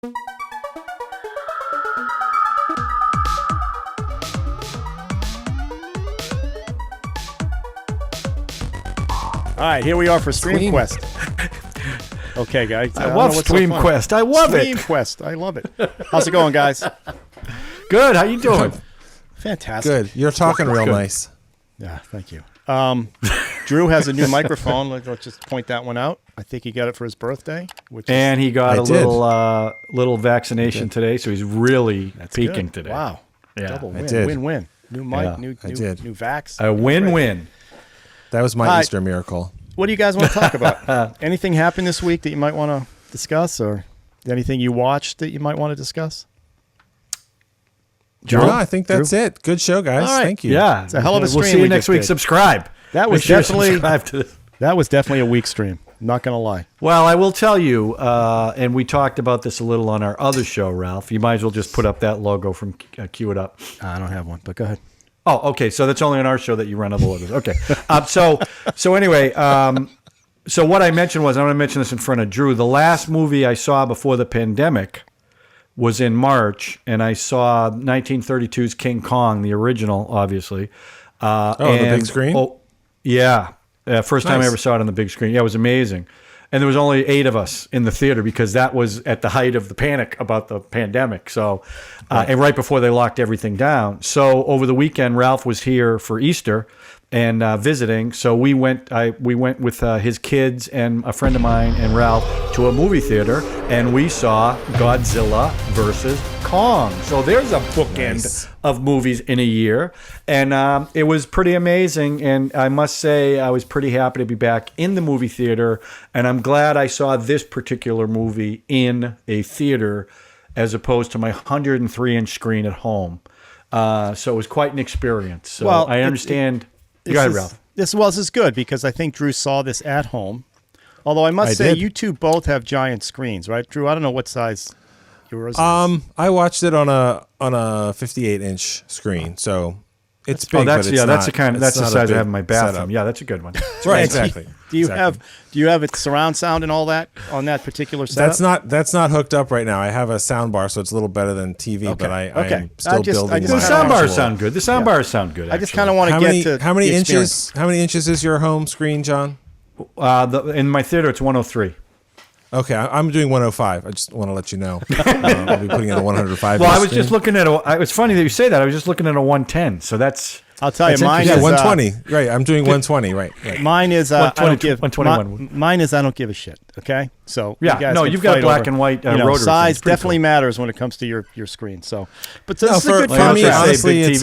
All right, here we are for StreamQuest. Okay, guys. I love StreamQuest. I love it. StreamQuest. I love it. How's it going, guys? Good. How you doing? Fantastic. Good. You're talking real nice. Yeah, thank you. Drew has a new microphone. Let's just point that one out. I think he got it for his birthday. And he got a little vaccination today, so he's really peaking today. Wow. Yeah. Double win. I did. Win-win. New mic, new vax. A win-win. That was my Easter miracle. What do you guys want to talk about? Anything happened this week that you might want to discuss, or anything you watched that you might want to discuss? No, I think that's it. Good show, guys. All right. Thank you. Yeah, it's a hell of a stream. We'll see you next week. Subscribe. That was definitely a weak stream. I'm not going to lie. Well, I will tell you, and we talked about this a little on our other show, Ralph. You might as well just put up that logo from Cue It Up. I don't have one, but go ahead. Oh, okay. So that's only on our show that you run other logos. Okay. So anyway, so what I mentioned was, I'm going to mention this in front of Drew. The last movie I saw before the pandemic was in March, and I saw 1932's King Kong, the original, obviously. The big screen? Oh, yeah. First time I ever saw it on the big screen. Yeah, it was amazing. And there was only 8 of us in the theater because that was at the height of the panic about the pandemic. So, and right before they locked everything down. So over the weekend, Ralph was here for Easter and visiting. So we went with his kids and a friend of mine and Ralph to a movie theater, and we saw Godzilla VS Kong. So there's a bookend of movies in a year, and it was pretty amazing. And I must say, I was pretty happy to be back in the movie theater, and I'm glad I saw this particular movie in a theater as opposed to my 103-inch screen at home. So it was quite an experience. So well, I understand. Go ahead, Ralph. This is good because I think Drew saw this at home. Although I must say, you two both have giant screens, right? Drew, I don't know what size yours is. I watched it on a 58-inch screen, so it's big. That's but it's that's the size I have in my bathroom. Setup. Yeah, that's a good one. Right, exactly. Do you have it surround sound and all that on that particular setup? That's not hooked up right now. I have a sound bar, so it's a little better than TV. But I am still building. The sound bars sound good. The sound bars sound good. I just kind of want to get to how many inches. How many inches is your home screen, John? In my theater, it's 103. Okay, I'm doing 105. I just want to let you know. I'll be putting in a 105. Well, I was just looking at it's funny that you say that. I was just looking at a 110. So that's. I'll tell you, mine is 120. Right, I'm doing 120. Right. Mine is I don't give 121. Mine is I don't give a shit. Okay, so you've got black and white rotary. Size definitely matters when it comes to your screen. So, but this is a good for me, honestly, it's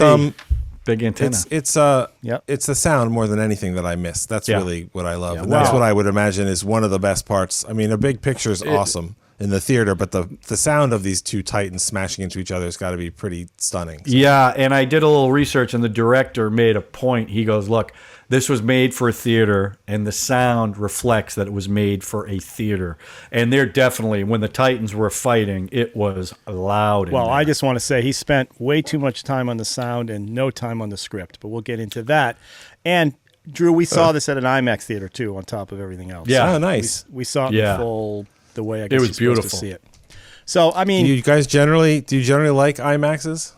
big antenna. It's the sound more than anything that I miss. That's really what I love, and that's what I would imagine is one of the best parts. I mean, a big picture is awesome in the theater, but the sound of these two titans smashing into each other has got to be pretty stunning. So. Yeah, and I did a little research, and the director made a point. He goes, "Look, this was made for a theater, and the sound reflects that it was made for a theater." And they're definitely, when the Titans were fighting, it was loud. Well, I just want to say he spent way too much time on the sound and no time on the script, but we'll get into that. And Drew, we saw this at an Imax theater too, on top of everything else. Yeah, nice. We saw it in full. The way I guess it was beautiful to see it. So I mean, do you generally like IMAXs?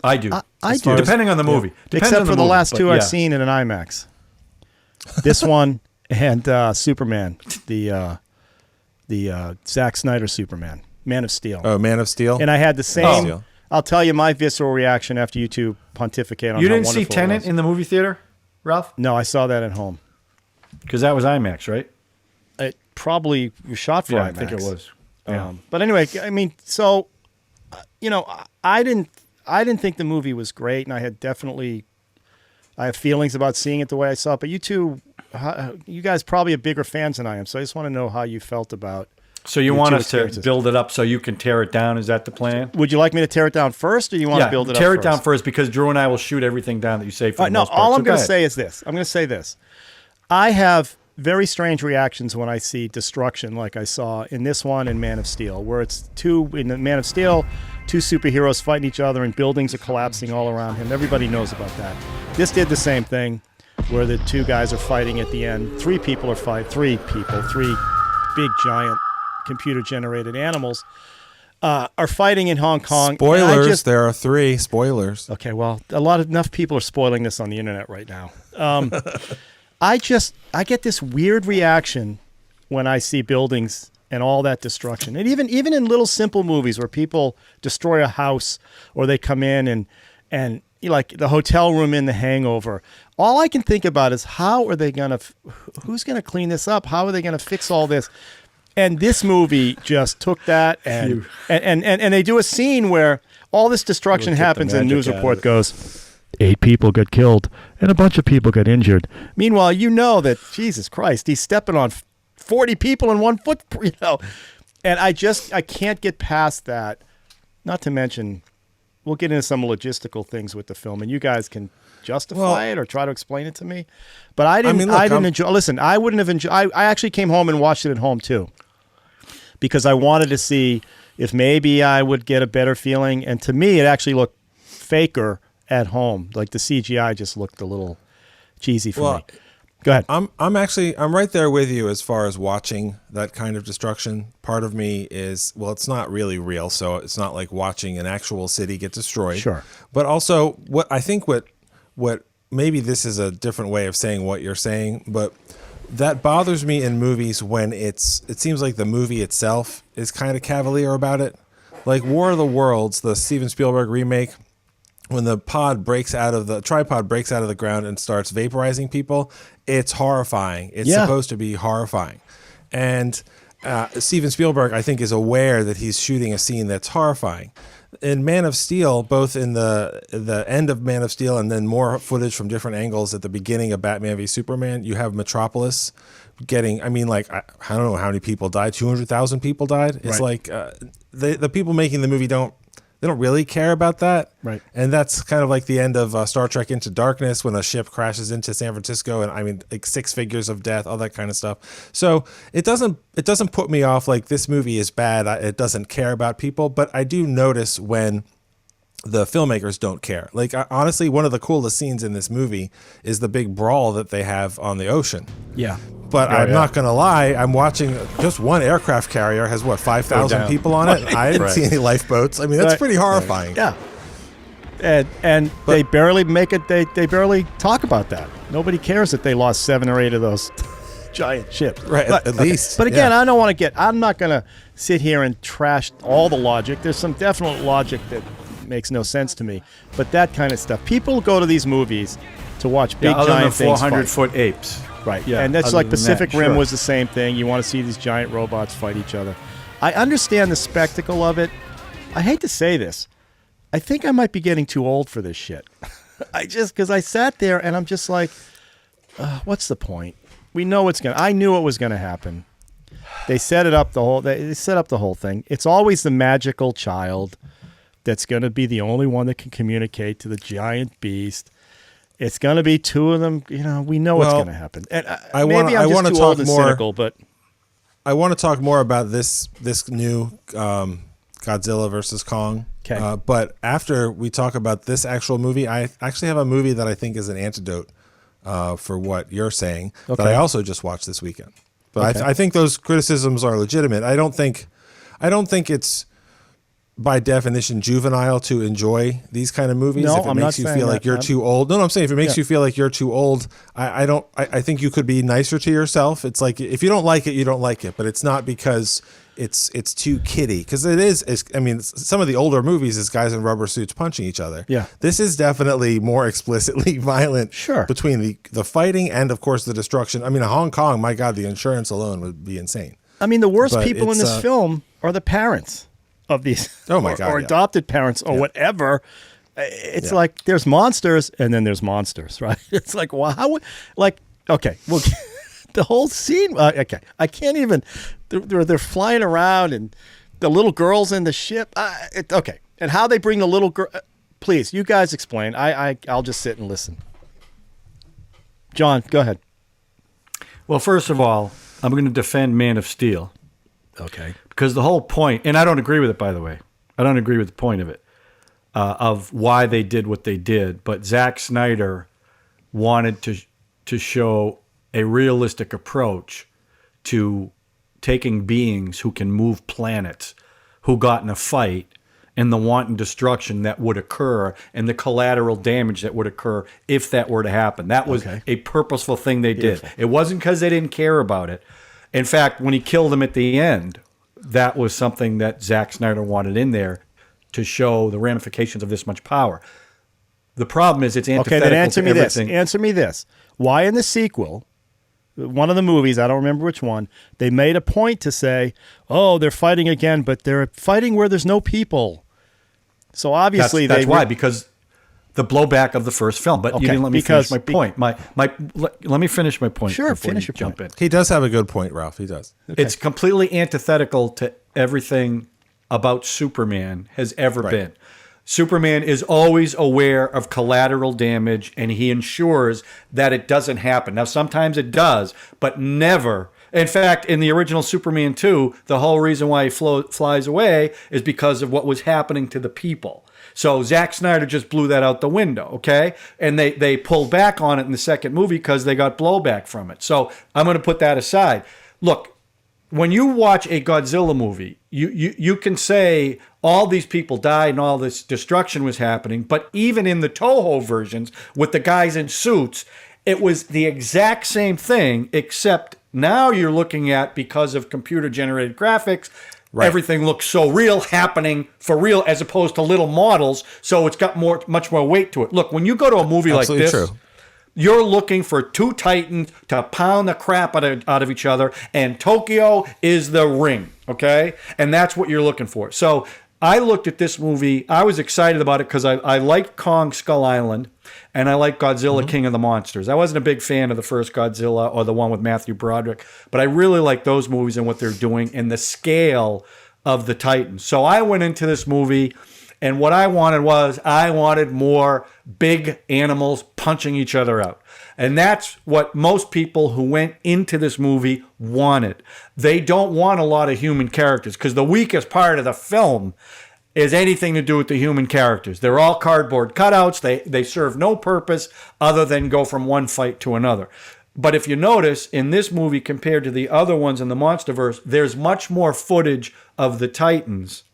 I do. I do, depending on the movie. Except for the last two I've seen in an IMAX. This one and Superman, the Zack Snyder Superman, Man of Steel. Oh, Man of Steel. And I had the same. I'll tell you my visceral reaction after you two pontificate on. You how didn't see Tenet in the movie theater, Ralph? No, I saw that at home. Because that was IMAX, right? It probably was shot for IMAX. I think it was. But anyway, I mean, so I didn't think the movie was great, and I have feelings about seeing it the way I saw it. But you two, you guys probably are bigger fans than I am, so I just want to know how you felt about. So you want us to build it up so you can tear it down? Is that the plan? Would you like me to tear it down first, or you want to build it up? Tear it down first, because Drew and I will shoot everything down that you say. For the most part. All I'm going to say is this. I'm going to say this. I have very strange reactions when I see destruction, like I saw in this one in Man of Steel, where it's in the Man of Steel, two superheroes fighting each other and buildings are collapsing all around him. Everybody knows about that. This did the same thing, where the two guys are fighting at the end. Three big giant computer-generated animals. are fighting in Hong Kong. Spoilers. There are 3 spoilers. Okay, well, enough people are spoiling this on the internet right now. I get this weird reaction when I see buildings and all that destruction. And even in little simple movies where people destroy a house or they come in and like the hotel room in The Hangover, all I can think about is how are they going to, who's going to clean this up? How are they going to fix all this? And this movie just took that and they do a scene where all this destruction happens and the news report goes, 8 people got killed and a bunch of people got injured. Meanwhile, you know that, Jesus Christ, he's stepping on 40 people in 1 foot, you know. And I can't get past that. Not to mention, we'll get into some logistical things with the film, and you guys can justify it or try to explain it to me. But I didn't enjoy. Listen, I wouldn't have enjoyed. I actually came home and watched it at home too, because I wanted to see if maybe I would get a better feeling. And to me, it actually looked faker at home. Like the CGI just looked a little cheesy for me. Go ahead. I'm right there with you as far as watching that kind of destruction. Part of me is, well, it's not really real, so it's not like watching an actual city get destroyed. Sure. But also, what maybe this is a different way of saying what you're saying, but that bothers me in movies when it seems like the movie itself is kind of cavalier about it. Like War of the Worlds, the Steven Spielberg remake, when the tripod breaks out of the ground and starts vaporizing people, it's horrifying. It's supposed to be horrifying. And Steven Spielberg, I think, is aware that he's shooting a scene that's horrifying. In Man of Steel, both in the end of Man of Steel and then more footage from different angles at the beginning of Batman v Superman, you have Metropolis getting, I don't know how many people died, 200,000 people died. It's like the people making the movie don't really care about that. Right. And that's kind of like the end of Star Trek Into Darkness when a ship crashes into San Francisco and like 6 figures of death, all that kind of stuff. So it doesn't put me off like this movie is bad. It doesn't care about people, but I do notice when the filmmakers don't care. Like honestly, one of the coolest scenes in this movie is the big brawl that they have on the ocean. Yeah. But I'm not going to lie, I'm watching just one aircraft carrier has 5,000 people on it. I didn't see any lifeboats. That's pretty horrifying. Yeah. And they barely make it, they barely talk about that. Nobody cares that they lost 7 or 8 of those giant ships. Right, at least. But again, I'm not going to sit here and trash all the logic. There's some definite logic that makes no sense to me. But that kind of stuff. People go to these movies to watch big giant things 400-foot apes. Right, yeah, and that's like Pacific Rim was the same thing. You want to see these giant robots fight each other. I understand the spectacle of it. I hate to say this. I think I might be getting too old for this shit. Because I sat there and I'm just like, what's the point? We know I knew it was going to happen. They set up the whole thing. It's always the magical child that's going to be the only one that can communicate to the giant beast. It's going to be 2 of them. We know what's going to happen. And maybe I'm just too old and cynical, but I want to talk more about this new Godzilla versus Kong. Okay. But after we talk about this actual movie, I actually have a movie that I think is an antidote for what you're saying that I also just watched this weekend. But I think those criticisms are legitimate. I don't think it's by definition juvenile to enjoy these kind of movies. No, if it makes you feel like you're too old. No, I'm saying if it makes you feel like you're too old, I think you could be nicer to yourself. It's like if you don't like it, you don't like it, but it's not because it's too kiddie, because it is. Some of the older movies is guys in rubber suits punching each other. Yeah. This is definitely more explicitly violent. Sure. Between the fighting and of course the destruction. Hong Kong, my God, the insurance alone would be insane. The worst people in this film are the parents of these or adopted parents or whatever. It's like there's monsters and then there's monsters, right? It's like, wow, the whole scene. I can't even. They're flying around and the little girl's in the ship. And how they bring the little girl. Please, you guys explain. I'll just sit and listen. John, go ahead. Well, first of all, I'm going to defend Man of Steel. Okay. Because the whole point, and I don't agree with it, by the way. I don't agree with the point of it, of why they did what they did. But Zack Snyder wanted to show a realistic approach to taking beings who can move planets, who got in a fight and the wanton destruction that would occur and the collateral damage that would occur if that were to happen. That was a purposeful thing they did. It wasn't because they didn't care about it. In fact, when he killed him at the end, that was something that Zack Snyder wanted in there to show the ramifications of this much power. The problem is it's antithetical then answer to me everything. this. Answer me this. Why in the sequel, one of the movies, I don't remember which one, they made a point to say, oh, they're fighting again, but they're fighting where there's no people. So obviously that's why, because the blowback of the first film. But you didn't let me finish my point. Let me finish my point. Sure, before finish you your jump point. in. He does have a good point, Ralph. He does. Okay. It's completely antithetical to everything about Superman has ever been. Superman is always aware of collateral damage, and he ensures that it doesn't happen. Now, sometimes it does, but never. In fact, in the original Superman 2, the whole reason why he flies away is because of what was happening to the people. So Zack Snyder just blew that out the window, okay? And they pulled back on it in the second movie because they got blowback from it. So I'm going to put that aside. Look, when you watch a Godzilla movie, you can say all these people died and all this destruction was happening, but even in the Toho versions with the guys in suits, it was the exact same thing, except now you're looking at, because of computer-generated graphics, everything looks so real, happening for real, as opposed to little models, so it's got much more weight to it. Look, when you go to a movie like this, you're looking for two titans to pound the crap out of each other, and Tokyo is the ring, okay? And that's what you're looking for. So I looked at this movie. I was excited about it because I like Kong Skull Island, and I like Godzilla King of the Monsters. I wasn't a big fan of the first Godzilla or the one with Matthew Broderick, but I really like those movies and what they're doing and the scale of the Titans. So I went into this movie, and what I wanted more big animals punching each other out. And that's what most people who went into this movie wanted. They don't want a lot of human characters, because the weakest part of the film is anything to do with the human characters. They're all cardboard cutouts. They serve no purpose other than go from one fight to another. But if you notice, in this movie compared to the other ones in the Monsterverse, there's much more footage of the Titans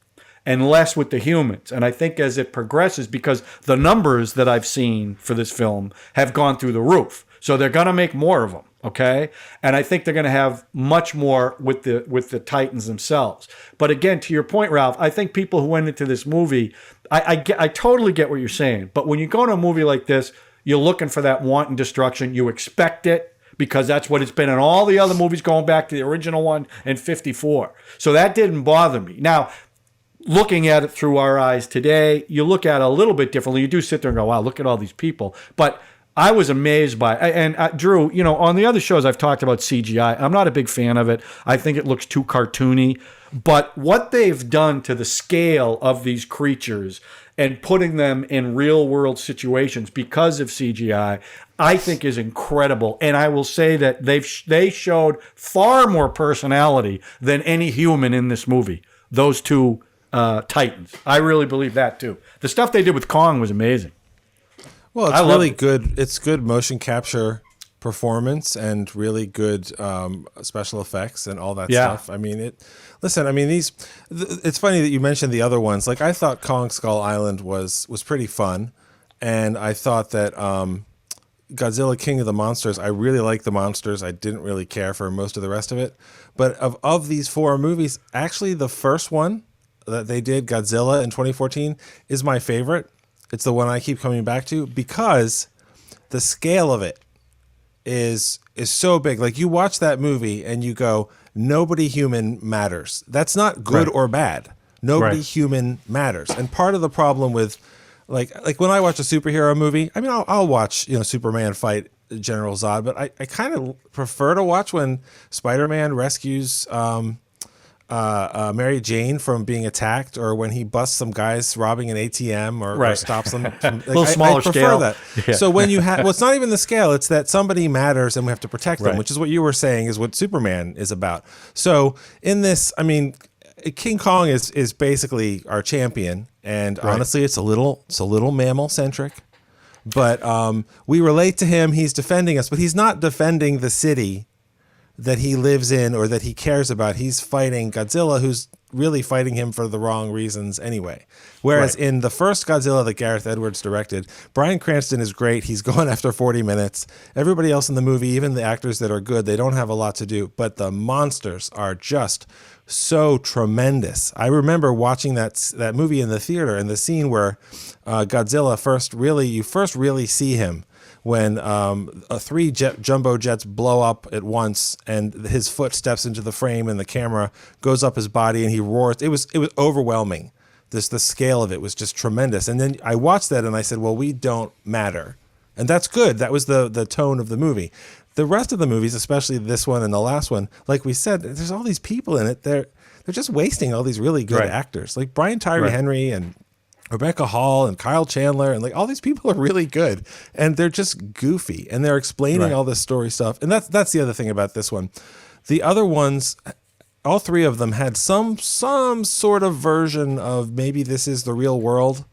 and less with the humans. And I think as it progresses, because the numbers that I've seen for this film have gone through the roof, so they're going to make more of them, okay? And I think they're going to have much more with the Titans themselves. But again, to your point, Ralph, I think people who went into this movie, I totally get what you're saying. But when you go to a movie like this, you're looking for that wanton destruction. You expect it, because that's what it's been in all the other movies going back to the original one in 54. So that didn't bother me. Now, looking at it through our eyes today, you look at it a little bit differently. You do sit there and go, wow, look at all these people. But I was amazed by it. And Drew, on the other shows I've talked about CGI. I'm not a big fan of it. I think it looks too cartoony. But what they've done to the scale of these creatures and putting them in real world situations because of CGI, I think is incredible. And I will say that they showed far more personality than any human in this movie. Those two Titans. I really believe that too. The stuff they did with Kong was amazing. Well, it's really good. It's good motion capture performance and really good special effects and all that stuff. I mean, Listen, I mean, it's funny that you mentioned the other ones. Like, I thought Kong Skull Island was pretty fun, and I thought that Godzilla King of the Monsters, I really liked the monsters. I didn't really care for most of the rest of it. But of these four movies, actually the first one that they did, Godzilla in 2014, is my favorite. It's the one I keep coming back to because the scale of it is so big. Like, you watch that movie and you go, nobody human matters. That's not good or bad. Nobody human matters. And part of the problem with like when I watch a superhero movie, I mean, I'll watch, Superman fight General Zod, but I kind of prefer to watch when Spider-Man rescues Mary Jane from being attacked, or when he busts some guys robbing an ATM or stops them. From, like, a little smaller I prefer scale. that. Yeah. So when you have, well, it's not even the scale; it's that somebody matters and we have to protect them, which is what you were saying is what Superman is about. So in this, I mean, King Kong is basically our champion, and honestly, it's a little mammal centric. But we relate to him. He's defending us, but he's not defending the city that he lives in or that he cares about. He's fighting Godzilla, who's really fighting him for the wrong reasons anyway. Whereas in the first Godzilla that Gareth Edwards directed, Bryan Cranston is great. He's gone after 40 minutes. Everybody else in the movie, even the actors that are good, they don't have a lot to do. But the monsters are just so tremendous. I remember watching that movie in the theater, and the scene where Godzilla you first really see him when three jumbo jets blow up at once, and his foot steps into the frame, and the camera goes up his body, and he roars. It was overwhelming. The scale of it was just tremendous. And then I watched that, and I said, well, we don't matter. And that's good. That was the tone of the movie. The rest of the movies, especially this one and the last one, like we said, there's all these people in it. They're just wasting all these really good actors. Like Brian Tyree Henry and Rebecca Hall and Kyle Chandler, and like all these people are really good, and they're just goofy, and they're explaining all this story stuff. And that's the other thing about this one. The other ones, all three of them had some sort of version of maybe this is the real world.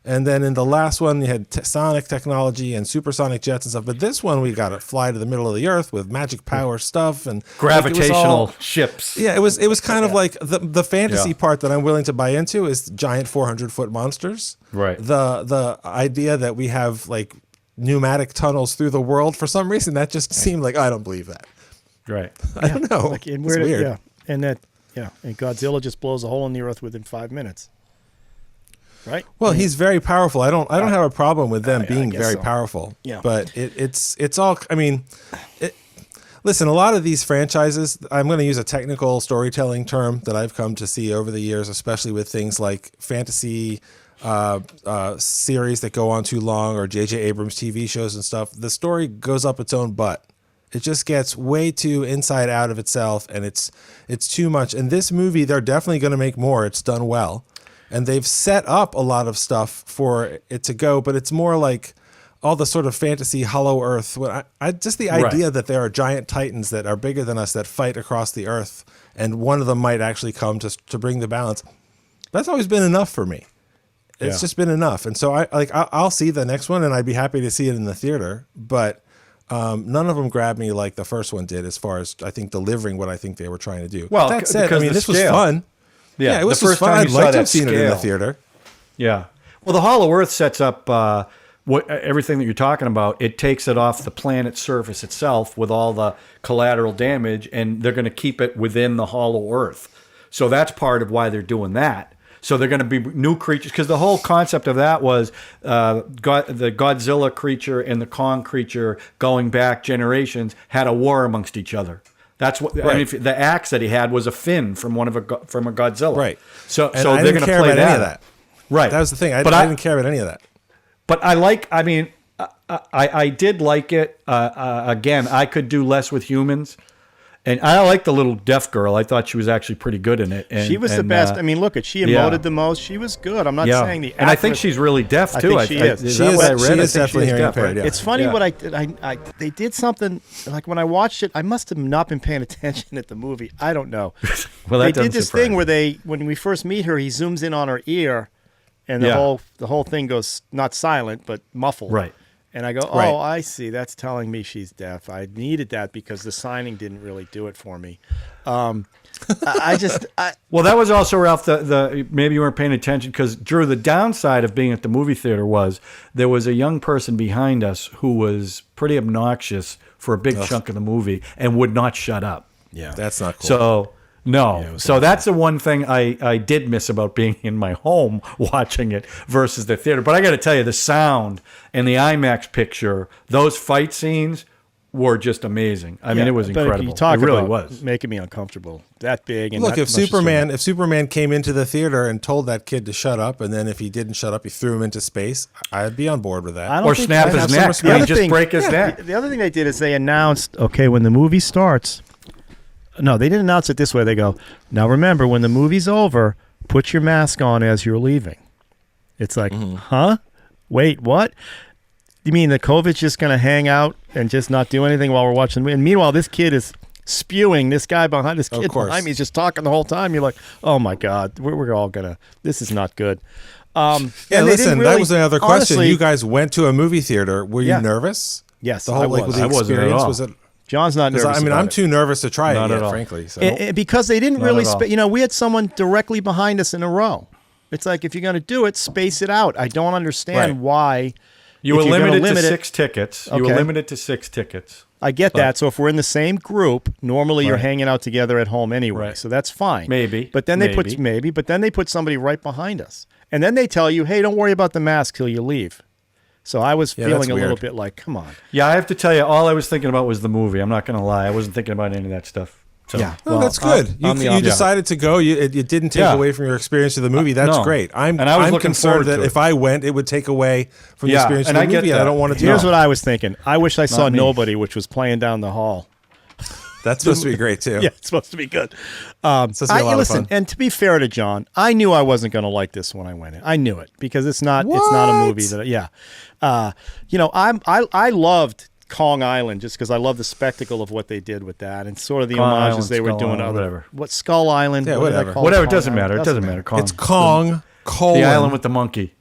And then in the last one, you had sonic technology and supersonic jets and stuff. But this one, we got to fly to the middle of the earth with magic power stuff and gravitational ships. Yeah, it was kind of like the fantasy part that I'm willing to buy into is giant 400-foot monsters. Right. The idea that we have like pneumatic tunnels through the world, for some reason, that just seemed like, I don't believe that. Right. I don't know. Like, it's weird. Yeah, and Godzilla just blows a hole in the earth within 5 minutes. Right. Well, he's very powerful. I don't have a problem with them being very powerful. Yeah. But it's all. I mean, listen. A lot of these franchises, I'm going to use a technical storytelling term that I've come to see over the years, especially with things like fantasy series that go on too long, or J.J. Abrams TV shows and stuff. The story goes up its own butt. It just gets way too inside out of itself, and it's too much. And this movie, they're definitely going to make more. It's done well. And they've set up a lot of stuff for it to go, but it's more like all the sort of fantasy hollow earth. I just the idea that there are giant titans that are bigger than us that fight across the earth, and one of them might actually come to bring the balance. That's always been enough for me. It's just been enough. And so I'll see the next one, and I'd be happy to see it in the theater. But none of them grabbed me like the first one did, as far as I think delivering what I think they were trying to do. Well, that said, I mean, this was fun. Yeah, it was the first fun. I'd like to have seen it in the theater. Yeah. Well, the Hollow Earth sets up everything that you're talking about. It takes it off the planet's surface itself with all the collateral damage, and they're going to keep it within the Hollow Earth. So that's part of why they're doing that. So they're going to be new creatures, because the whole concept of that was the Godzilla creature and the Kong creature going back generations had a war amongst each other. That's what I mean. The axe that he had was a fin from a Godzilla. Right. So and they're going to play about any of that. Right. That was the thing. I didn't care about any of that. But I did like it. Again, I could do less with humans. And I like the little deaf girl. I thought she was actually pretty good in it. And, she was the best. I mean, look, she emoted the most. She was good. I'm not saying the actress. And I think she's really deaf, too. I think she is. She is definitely hearing impaired. It's funny what I did. They did something, like when I watched it, I must have not been paying attention at the movie. I don't know. Well, they did this thing where when we first meet her, he zooms in on her ear, and the whole thing goes not silent, but muffled. Right. And I go, oh, I see. That's telling me she's deaf. I needed that because the signing didn't really do it for me. Well, that was also, Ralph, maybe you weren't paying attention, because, Drew, the downside of being at the movie theater was there was a young person behind us who was pretty obnoxious for a big chunk of the movie and would not shut up. Yeah. That's not cool. So... No. So that's the one thing I did miss about being in my home watching it versus the theater. But I got to tell you, the sound and the IMAX picture, those fight scenes were just amazing. I mean, it was incredible. It really was. Making me uncomfortable. That big. And look, if Superman came into the theater and told that kid to shut up, and then if he didn't shut up, he threw him into space, I'd be on board with that. Or snap his neck. Just break his neck. The other thing they did is they announced, okay, when the movie starts... No, they didn't announce it this way. They go, now remember, when the movie's over, put your mask on as you're leaving. It's like, huh? Wait, what? You mean the COVID's just going to hang out and just not do anything while we're watching the movie? And meanwhile, this kid is spewing. This kid behind me is just talking the whole time. You're like, oh my God, we're all going to, this is not good. Listen, that was another question. Honestly, you guys went to a movie theater. Were you nervous? Yes, the whole, I was. The experience, was it? John's not nervous. I mean, about I'm it. too nervous to try Not it at yet, all. frankly. So. Because they didn't Not really, at all. we had someone directly behind us in a row. It's like, if you're going to do it, space it out. I don't understand Right. why. You were if you're gonna limited to limit it- 6 tickets. You were Okay. limited to 6 tickets. I get that. So if we're in the same group, normally you're Right. hanging out together at home anyway. Right. So that's fine. Maybe. But then they put somebody right behind us. And then they tell you, hey, don't worry about the mask till you leave. So I was Yeah, feeling that's a little weird. bit like, come on. Yeah, I have to tell you, all I was thinking about was the movie. I'm not going to lie. I wasn't thinking about any of that stuff. So. Yeah. Oh, that's good. I'm the You opposite. decided to go. It didn't take Yeah. away from your experience of the movie. That's No. great. I'm And I was looking concerned forward that to if it. I went, it would take away from the Yeah, experience of and the I get movie. And I that. don't want it to. Here's No. what I was thinking. I wish I saw Not me. Nobody, which was playing down the hall. That's supposed to be great too. Yeah, it's supposed to be good. It's supposed to be a lot of listen, fun. and to be fair to John, I knew I wasn't going to like this when I went in. I knew it because it's not a movie that. Yeah, I loved Kong Island just because I love the spectacle of what they did with that and sort of the Kong homages Island, they were Skull doing. Island, Other whatever. What Skull Island? Yeah, what did I whatever. call Whatever, it Kong doesn't Island? matter. It doesn't matter. Kong. It's Kong, colon. The island with the monkey.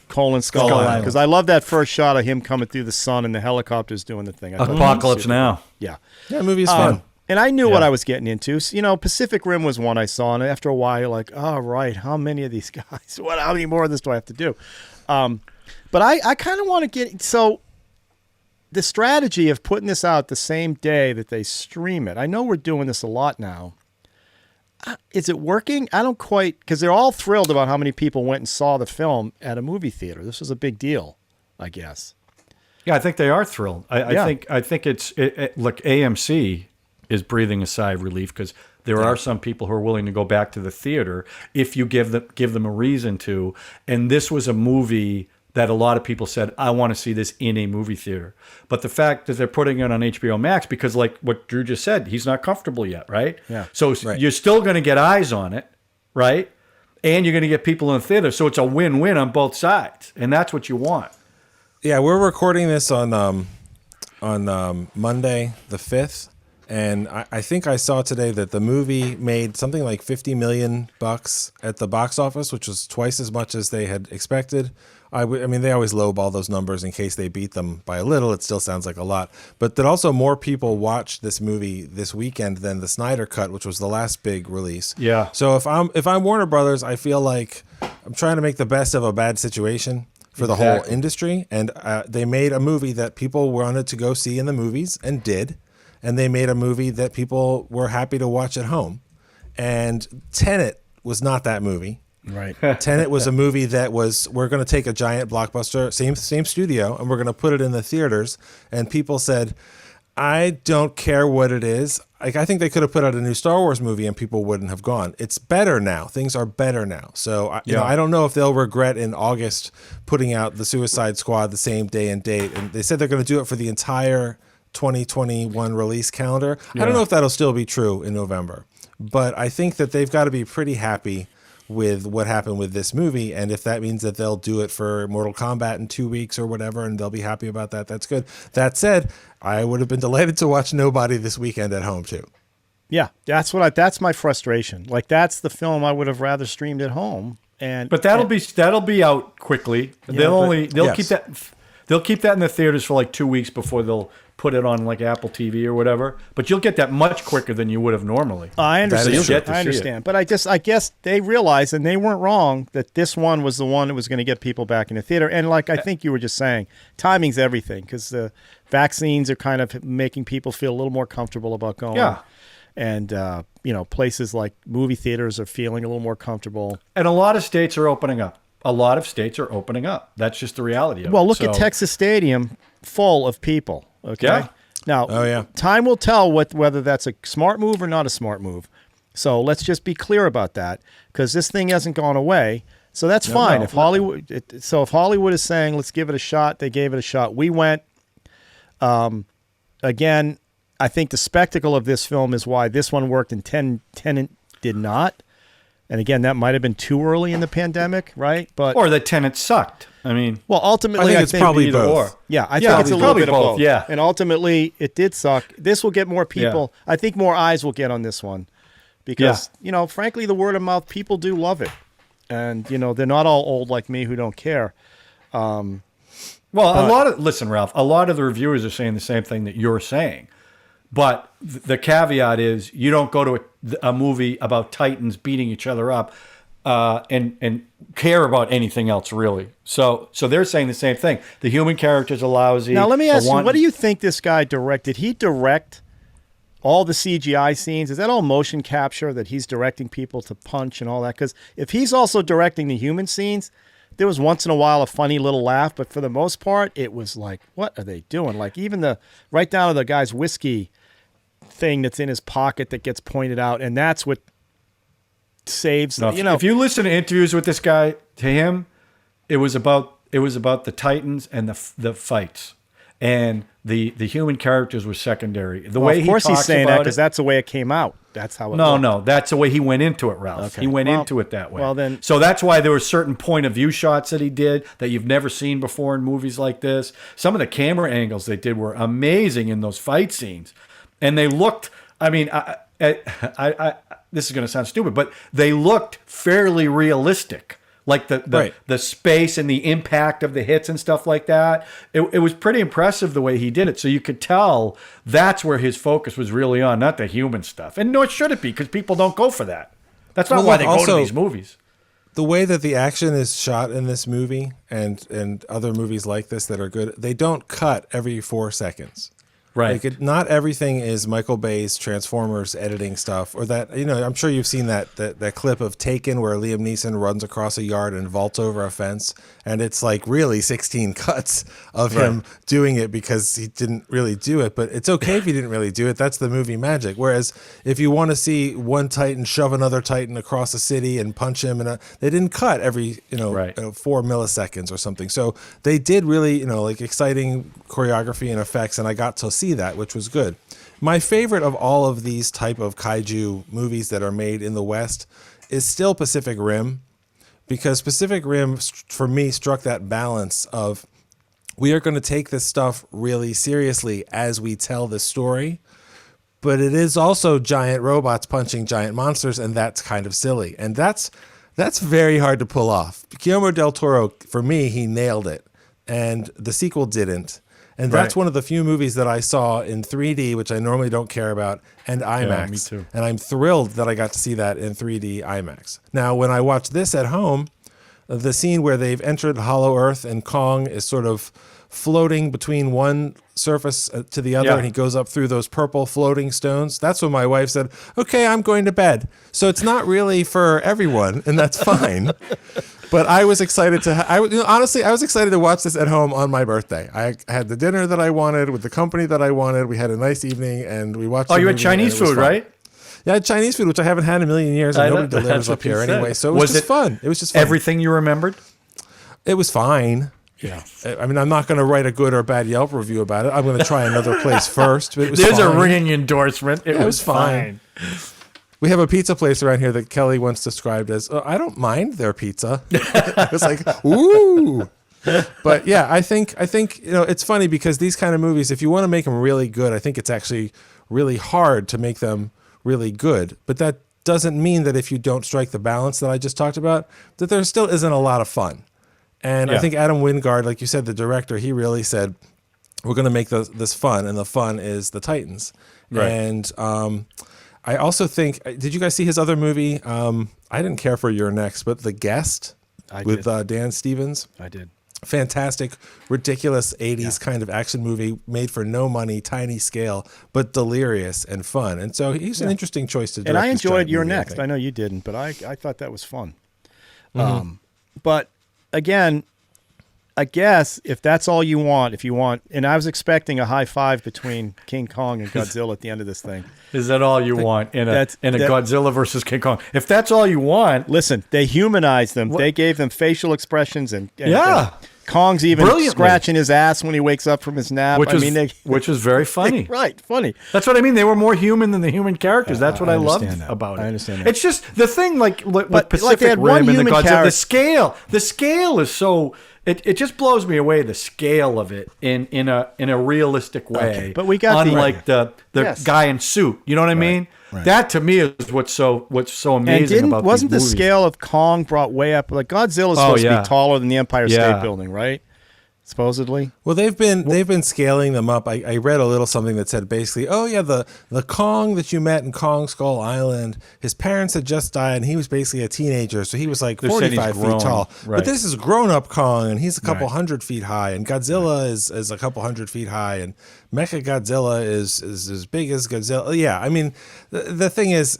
Skull Skull Island Island. because I love that first shot of him coming through the sun and the helicopters doing the thing. I thought that was Apocalypse super Now. cool. Yeah. Yeah, the movie is fun. And I knew Yeah. what I was getting into. So, Pacific Rim was one I saw, and after a while, you're like, "Oh, right, how many of these guys? How many more of this do I have to do?" But I kind of want to get so the strategy of putting this out the same day that they stream it. I know we're doing this a lot now. Is it working? I don't quite, because they're all thrilled about how many people went and saw the film at a movie theater. This was a big deal, I guess. Yeah, I think they are thrilled. Yeah. I think it's look, AMC is breathing a sigh of relief because there are some people who are willing to go back to the theater if you give them a reason to. And this was a movie that a lot of people said, I want to see this in a movie theater. But the fact that they're putting it on HBO Max, because like what Drew just said, he's not comfortable yet, right? Yeah. So Right. you're still going to get eyes on it, right? And you're going to get people in the theater. So it's a win-win on both sides. And that's what you want. Yeah, we're recording this on Monday the 5th, and I think I saw today that the movie made something like $50 million at the box office, which was twice as much as they had expected. I mean, they always lowball those numbers in case they beat them by a little. It still sounds like a lot. But that also more people watched this movie this weekend than the Snyder Cut, which was the last big release. Yeah. So if I'm Warner Brothers, I feel like I'm trying to make the best of a bad situation for the whole Exactly. industry. And they made a movie that people wanted to go see in the movies and did. And they made a movie that people were happy to watch at home. And Tenet was not that movie. Right. Tenet was a movie that was, we're going to take a giant blockbuster, same studio, and we're going to put it in the theaters. And people said, I don't care what it is. Like, I think they could have put out a new Star Wars movie and people wouldn't have gone. It's better now. Things are better now. So, I don't know if they'll regret in August putting out the Suicide Squad the same day and date. And they said they're going to do it for the entire 2021 release calendar. I don't know if that'll still be true in November. But I think that they've got to be pretty happy with what happened with this movie, and if that means that they'll do it for Mortal Kombat in 2 weeks or whatever, and they'll be happy about that, that's good. That said, I would have been delighted to watch Nobody this weekend at home too. Yeah, that's my frustration. Like, that's the film I would have rather streamed at home. But that'll be out quickly. They'll keep that in the theaters for like 2 weeks before they'll put it on like Apple TV or whatever. But you'll get that much quicker than you would have normally. I understand. You'll get to I see understand. But I guess they realized, and they weren't wrong, that this one was the one that was going to get people back in the theater. And like I think you were just saying, timing's everything, because the vaccines are kind of making people feel a little more comfortable about going. Yeah. And places like movie theaters are feeling a little more comfortable. And a lot of states are opening up. That's just the reality of it. Well, look at Texas Stadium, full of people. Okay. Yeah. Now, time will tell whether that's a smart move or not a smart move. So let's just be clear about that, because this thing hasn't gone away. So that's fine. If Hollywood is saying let's give it a shot, they gave it a shot. We went. Again, I think the spectacle of this film is why this one worked and Tenet did not. And again, that might have been too early in the pandemic, right? Or the Tenet sucked. I mean, well, ultimately, I think it's probably either both. or. Yeah, I think it's a little probably bit of both. Yeah, and ultimately, it did suck. This will get more people. I think more eyes will get on this one because frankly, the word of mouth, people do love it, and they're not all old like me who don't care. Listen, Ralph, a lot of the reviewers are saying the same thing that you're saying, But the caveat is you don't go to a movie about Titans beating each other up and care about anything else, really. So they're saying the same thing. The human characters are lousy. Now, let me ask you, what do you think this guy directed? Did he direct all the CGI scenes? Is that all motion capture that he's directing people to punch and all that? Because if he's also directing the human scenes, there was once in a while a funny little laugh, but for the most part, it was like, what are they doing? Like even right down to the guy's whiskey thing that's in his pocket that gets pointed out, and that's what saves. If you listen to interviews with this guy, to him, it was about the Titans and the fights. And the human characters were secondary. The way of course he he's saying that because it, that's the way it came out. That's how it No, that's the way he went into it, Ralph. Okay. He went into it that way. Well, then, so that's why there were certain point of view shots that he did that you've never seen before in movies like this. Some of the camera angles they did were amazing in those fight scenes, and they looked. I mean, this is going to sound stupid, but they looked fairly realistic. Like the space and the impact of the hits and stuff like that. It was pretty impressive the way he did it. So you could tell that's where his focus was really on, not the human stuff. And nor should it be, because people don't go for that. That's not why they go to these movies. The way that the action is shot in this movie and other movies like this that are good, they don't cut every 4 seconds. Right. Like not everything is Michael Bay's Transformers editing stuff, or that, I'm sure you've seen that clip of Taken where Liam Neeson runs across a yard and vaults over a fence, and it's like really 16 cuts of him doing it because he didn't really do it, but it's okay if he didn't really do it. That's the movie magic. Whereas if you want to see one Titan shove another Titan across a city and punch him, they didn't cut every 4 milliseconds or something. So they did really like exciting choreography and effects, and I got to see that, which was good. My favorite of all of these type of kaiju movies that are made in the West is still Pacific Rim, because Pacific Rim for me struck that balance of we are going to take this stuff really seriously as we tell the story, but it is also giant robots punching giant monsters, and that's kind of silly, and that's very hard to pull off. Guillermo del Toro, for me, he nailed it, and the sequel didn't. And that's one of the few movies that I saw in 3D, which I normally don't care about, and IMAX. Yeah, me too. And I'm thrilled that I got to see that in 3D IMAX. Now, when I watch this at home, the scene where they've entered Hollow Earth and Kong is sort of floating between one surface to the other, and he goes up through those purple floating stones. That's when my wife said, okay, I'm going to bed. So it's not really for everyone, and that's fine. But I was excited to honestly, I was excited to watch this at home on my birthday. I had the dinner that I wanted with the company that I wanted. We had a nice evening, and we watched. Oh, you had Chinese food, right? Yeah, I had Chinese food, which I haven't had in a million years, and nobody delivers up here anyway. So it was just fun. It was just fun. Everything you remembered? It was fine. Yeah. I mean, I'm not going to write a good or bad Yelp review about it. I'm going to try another place first. But it was There's fine. a ringing endorsement. It was fine. We have a pizza place around here that Kelly once described as, I don't mind their pizza. I was like, ooh. But yeah, I think it's funny because these kind of movies, if you want to make them really good, I think it's actually really hard to make them really good. But that doesn't mean that if you don't strike the balance that I just talked about, that there still isn't a lot of fun. And I think Adam Wingard, like you said, the director, he really said, we're going to make this fun, and the fun is the Titans. Right. And I also think, did you guys see his other movie? I didn't care for Your Next, but The Guest with Dan Stevens. I did. Fantastic, ridiculous 80s kind of action movie made for no money, tiny scale, but delirious and fun. And so he's an interesting choice to direct. And I enjoyed Your movie, Next. I know you didn't, but I thought that was fun. But again, I guess if that's all you want, and I was expecting a high five between King Kong and Godzilla at the end of this thing. Is that all you want in a Godzilla versus King Kong? If that's all you want, listen, they humanized them. They gave them facial expressions, and Kong's even scratching his ass when he wakes up from his nap. Which was very funny. Right, funny. That's what I mean. They were more human than the human characters. That's what I loved about it. I understand that. It's just the thing, with Pacific Rim and the Godzilla. The scale is so. It just blows me away, the scale of it in a realistic way. Okay, but we got unlike the guy in suit. You know what I mean? Right. That to me is what's so amazing about wasn't these the movies. Scale of Kong brought way up? Like Godzilla's supposed to be taller than the Empire State Building, right? supposedly. Well, they've been scaling them up. I read a little something that said basically, oh yeah, the Kong that you met in Kong Skull Island, his parents had just died, and he was basically a teenager, so he was like 45 feet tall. Right. But this is grown-up Kong, and he's a couple hundred feet high, and Godzilla is a couple hundred feet high, and Mecha Godzilla is as big as Godzilla. Yeah, I mean, the thing is,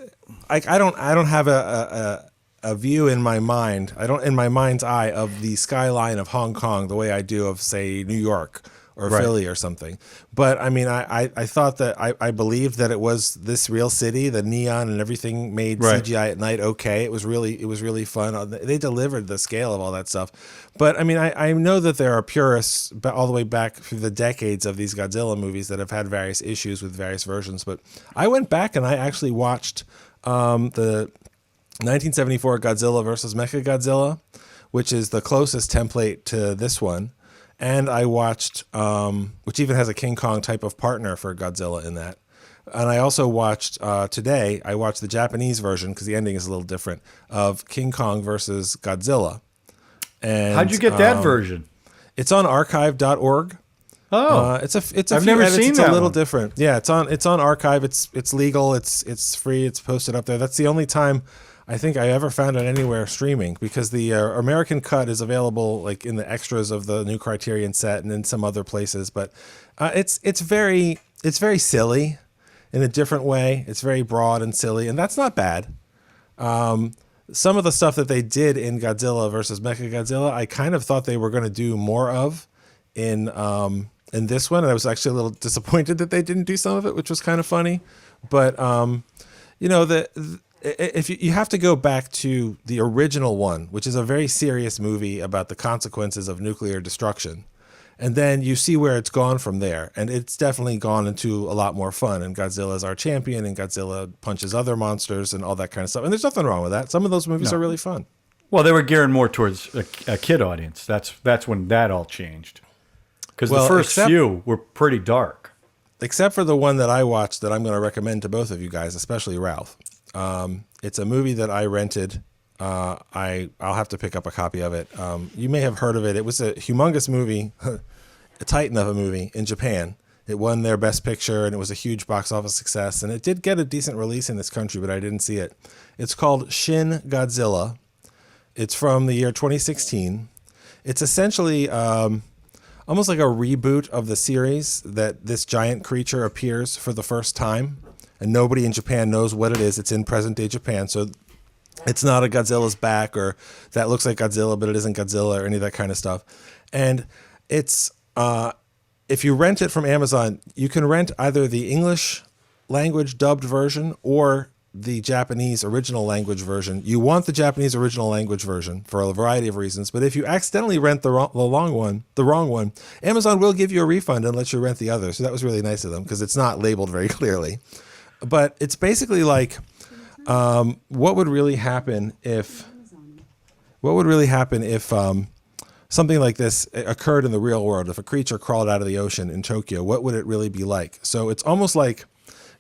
I don't have a view in my mind. I don't in my mind's eye of the skyline of Hong Kong the way I do of, say, New York or Philly or something. But I mean, I thought that I believed that it was this real city. The neon and everything made CGI at night okay. It was really fun. They delivered the scale of all that stuff. But I mean, I know that there are purists all the way back through the decades of these Godzilla movies that have had various issues with various versions. But I went back and I actually watched the 1974 Godzilla versus Mecha Godzilla, which is the closest template to this one. And I watched, which even has a King Kong type of partner for Godzilla in that. And I also watched, today, I watched the Japanese version, because the ending is a little different, of King Kong versus Godzilla. And how'd you get that version? It's on archive.org. Oh, I've never seen that. It's a little different. Yeah, it's on Archive. It's legal. It's free. It's posted up there. That's the only time I think I ever found it anywhere streaming, because the American cut is available like in the extras of the new Criterion set and in some other places. But it's very silly in a different way. It's very broad and silly, and that's not bad. Some of the stuff that they did in Godzilla versus Mechagodzilla, I kind of thought they were going to do more of in this one, and I was actually a little disappointed that they didn't do some of it, which was kind of funny. But if you have to go back to the original one, which is a very serious movie about the consequences of nuclear destruction, and then you see where it's gone from there, and it's definitely gone into a lot more fun. And Godzilla's our champion, and Godzilla punches other monsters and all that kind of stuff. And there's nothing wrong with that. Some of those movies are really fun. Well, they were gearing more towards a kid audience. That's when that all changed. Because the first few were pretty dark. Except for the one that I watched that I'm going to recommend to both of you guys, especially Ralph. It's a movie that I rented. I'll have to pick up a copy of it. You may have heard of it. It was a humongous movie, a titan of a movie in Japan. It won their Best Picture, and it was a huge box office success. And it did get a decent release in this country, but I didn't see it. It's called Shin Godzilla. It's from the year 2016. It's essentially almost like a reboot of the series, that this giant creature appears for the first time, and nobody in Japan knows what it is. It's in present-day Japan, so it's not a Godzilla's back, or that looks like Godzilla, but it isn't Godzilla, or any of that kind of stuff. And it's if you rent it from Amazon, you can rent either the English language dubbed version or the Japanese original language version. You want the Japanese original language version for a variety of reasons, but if you accidentally rent the wrong one, Amazon will give you a refund and let you rent the other. So that was really nice of them, because it's not labeled very clearly. But it's basically like what would really happen if something like this occurred in the real world. If a creature crawled out of the ocean in Tokyo, what would it really be like? So it's almost like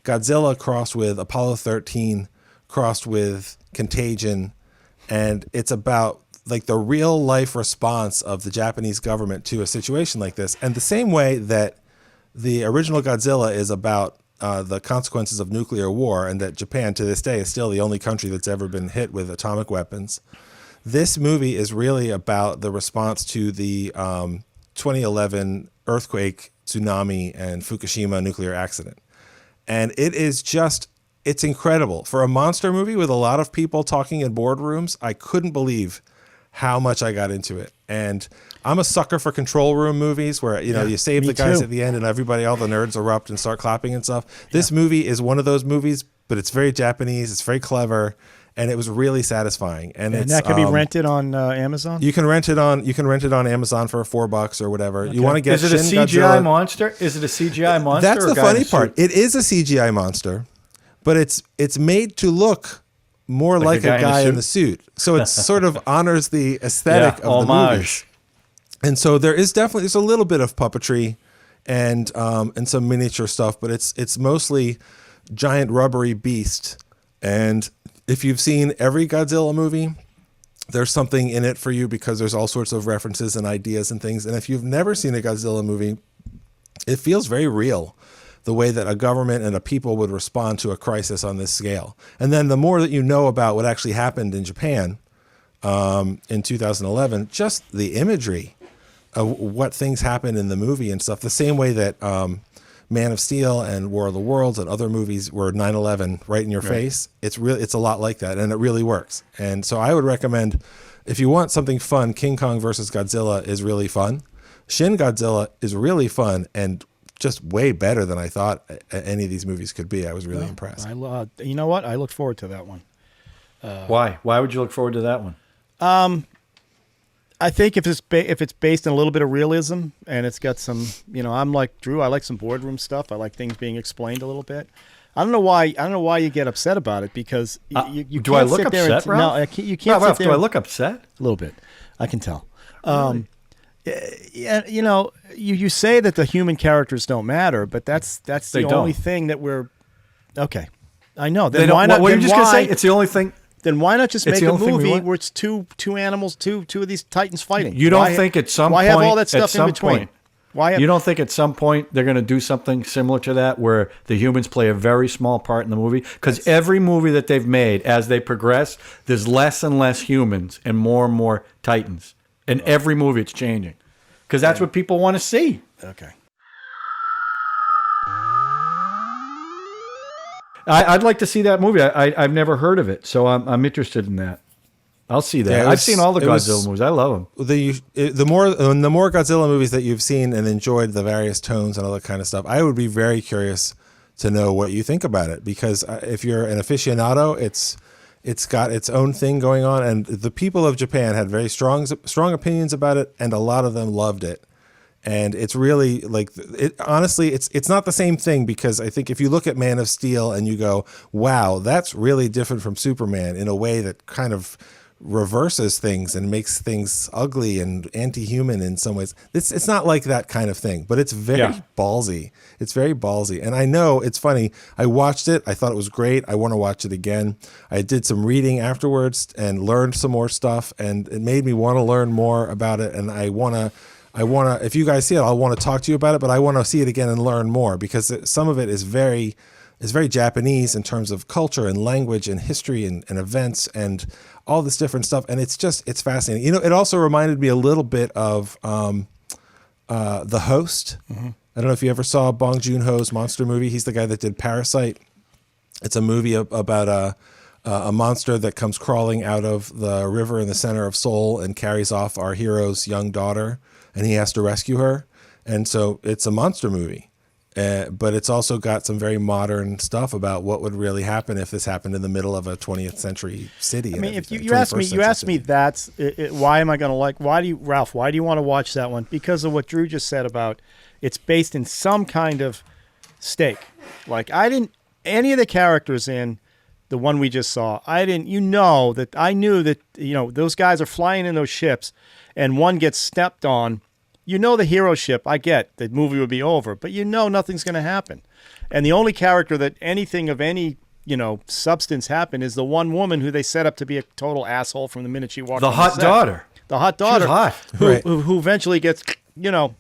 Godzilla crossed with Apollo 13, crossed with Contagion, and it's about like the real life response of the Japanese government to a situation like this. And the same way that the original Godzilla is about the consequences of nuclear war, and that Japan to this day is still the only country that's ever been hit with atomic weapons, this movie is really about the response to the 2011 earthquake, tsunami, and Fukushima nuclear accident. And it's incredible. For a monster movie with a lot of people talking in boardrooms, I couldn't believe how much I got into it. And I'm a sucker for control room movies where, you save the guys at the end and all the nerds erupt and start clapping and stuff. This movie is one of those movies, but it's very Japanese. It's very clever. And it was really satisfying. And that can be rented on Amazon? You can rent it on Amazon for $4 or whatever. Okay. You want to get Is it a CGI monster? Is it a CGI monster? That's the funny part. It is a CGI monster, but it's made to look more like a guy in the suit. So it sort of honors the aesthetic of the movie. And so there's a little bit of puppetry and some miniature stuff, but it's mostly giant rubbery beast. And if you've seen every Godzilla movie, there's something in it for you because there's all sorts of references and ideas and things. And if you've never seen a Godzilla movie, it feels very real, the way that a government and a people would respond to a crisis on this scale. And then the more that you know about what actually happened in Japan in 2011, just the imagery of what things happened in the movie and stuff, the same way that Man of Steel and War of the Worlds and other movies were 9/11 right in your face. It's a lot like that, and it really works. And so I would recommend, if you want something fun, King Kong versus Godzilla is really fun. Shin Godzilla is really fun and just way better than I thought any of these movies could be. I was really impressed. You know what? I look forward to that one. Why? Why would you look forward to that one? I think if it's based in a little bit of realism and it's got some, I'm like Drew. I like some boardroom stuff. I like things being explained a little bit. I don't know why you get upset about it, because you do can't I look sit there upset, and, Ralph? No, you can't sit there. Do I look upset? A little bit. I can tell. Really? Yeah, you say that the human characters don't matter, but that's the only thing that we're okay. I know. Then why not? What are you just gonna say? It's the only thing. Then why not just make a movie where it's two animals, two of these titans fighting? You don't think at some point? Why have all that stuff in between? You don't think at some point they're going to do something similar to that, where the humans play a very small part in the movie? Because every movie that they've made, as they progress, there's less and less humans and more titans. In every movie, it's changing, because that's what people want to see. Okay. I'd like to see that movie. I've never heard of it, so I'm interested in that. I'll see that. I've seen all the Godzilla movies. I love them. The more Godzilla movies that you've seen and enjoyed the various tones and all that kind of stuff, I would be very curious to know what you think about it, because if you're an aficionado, it's got its own thing going on, and the people of Japan had very strong opinions about it, and a lot of them loved it. And it's really honestly, it's not the same thing, because I think if you look at Man of Steel and you go, wow, that's really different from Superman in a way that kind of reverses things and makes things ugly and anti-human in some ways. It's not like that kind of thing, but it's very ballsy. It's very ballsy. And I know it's funny. I watched it. I thought it was great. I want to watch it again. I did some reading afterwards and learned some more stuff, and it made me want to learn more about it. And I want to, if you guys see it, I'll want to talk to you about it, but I want to see it again and learn more, because some of it is very Japanese in terms of culture and language and history and events and all this different stuff. And it's fascinating. It also reminded me a little bit of The Host. Mm-hmm. I don't know if you ever saw Bong Joon-ho's monster movie. He's the guy that did Parasite. It's a movie about a monster that comes crawling out of the river in the center of Seoul and carries off our hero's young daughter, and he has to rescue her. And so it's a monster movie. But it's also got some very modern stuff about what would really happen if this happened in the middle of a 20th century city. I mean, if you ask me, why am I going to like? Why do you want to watch that one? Because of what Drew just said about it's based in some kind of stake. Like any of the characters in the one we just saw, I knew that those guys are flying in those ships, and one gets stepped on. The hero ship, I get the movie would be over, but nothing's going to happen. And the only character that anything of any, substance happened is the one woman who they set up to be a total asshole from the minute she walked on the set. The hot daughter. She was hot. Who eventually gets, no,